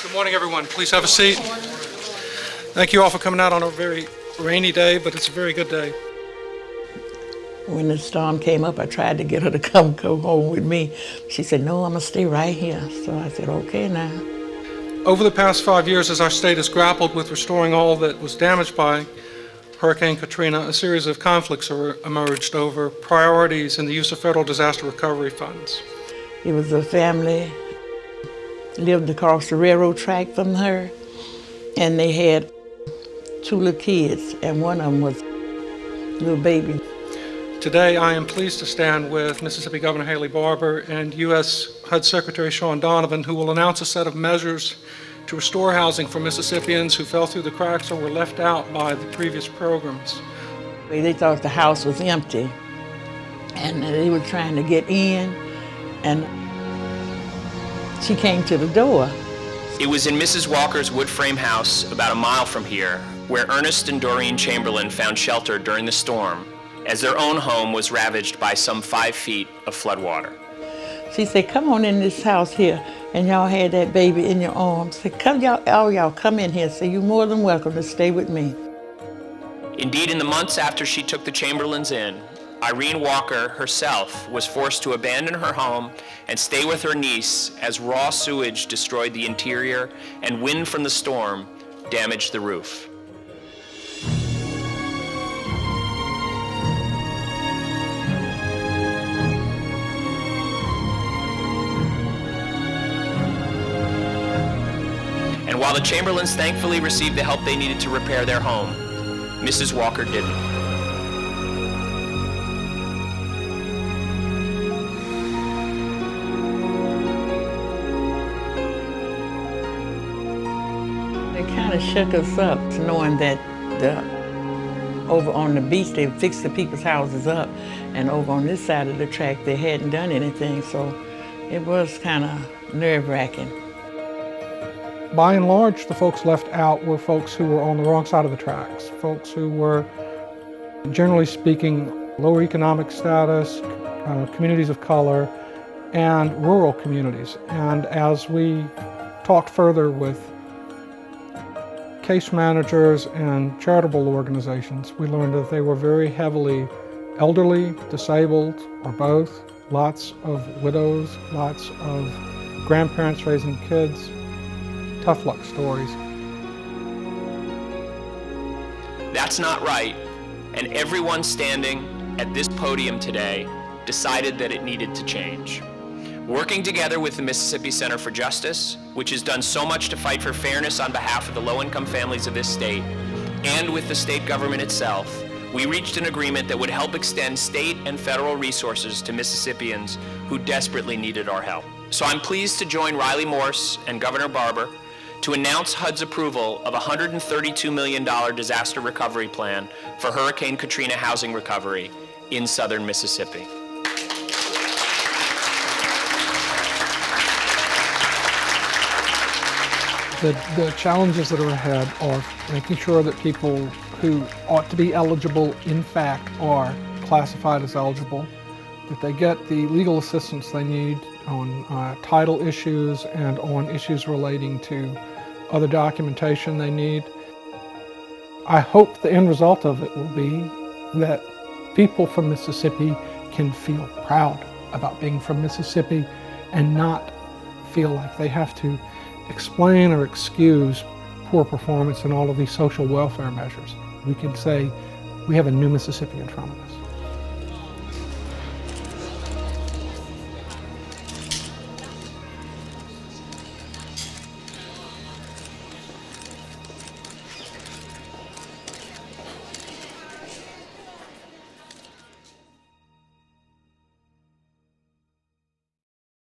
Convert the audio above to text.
Good morning, everyone. Please have a seat. Thank you all for coming out on a very rainy day, but it's a very good day. When the storm came up, I tried to get her to come go home with me. She said, no, I'm gonna stay right here. So I said, okay now. Over the past 5 years, as our state has grappled with restoring all that was damaged by Hurricane Katrina, a series of conflicts emerged over priorities in the use of federal disaster recovery funds. It was a family, lived across the railroad track from her, and they had 2 little kids, and one of them was a little baby. Today, I am pleased to stand with Mississippi Governor Haley Barbour and U.S. HUD Secretary Sean Donovan, who will announce a set of measures to restore housing for Mississippians who fell through the cracks or were left out by the previous programs. They thought the house was empty, and they were trying to get in, and she came to the door. It was in Mrs. Walker's wood frame house about a mile from here where Ernest and Doreen Chamberlain found shelter during the storm as their own home was ravaged by some 5 feet of floodwater. She said, come on in this house here, and y'all had that baby in your arms. Said, come y'all, all y'all come in here. So you're more than welcome to stay with me. Indeed, in the months after she took the Chamberlains in, Irene Walker herself was forced to abandon her home and stay with her niece as raw sewage destroyed the interior and wind from the storm damaged the roof. And while the Chamberlains thankfully received the help they needed to repair their home, Mrs. Walker didn't. It kind of shook us up knowing that over on the beach they fixed the people's houses up, and over on this side of the track they hadn't done anything, so it was kind of nerve-wracking. By and large, the folks left out were folks who were on the wrong side of the tracks, folks who were, generally speaking, lower economic status, communities of color, and rural communities. And as we talked further with case managers and charitable organizations, we learned that they were very heavily elderly, disabled, or both, lots of widows, lots of grandparents raising kids. Tough luck stories. That's not right, and everyone standing at this podium today decided that it needed to change. Working together with the Mississippi Center for Justice, which has done so much to fight for fairness on behalf of the low-income families of this state, and with the state government itself, we reached an agreement that would help extend state and federal resources to Mississippians who desperately needed our help. So I'm pleased to join Riley Morse and Governor Barbour to announce HUD's approval of a $132 million disaster recovery plan for Hurricane Katrina housing recovery in southern Mississippi. The challenges that are ahead are making sure that people who ought to be eligible, in fact, are classified as eligible, that they get the legal assistance they need on title issues and on issues relating to other documentation they need. I hope the end result of it will be that people from Mississippi can feel proud about being from Mississippi and not feel like they have to explain or excuse poor performance in all of these social welfare measures. We can say we have a new Mississippi in front of us.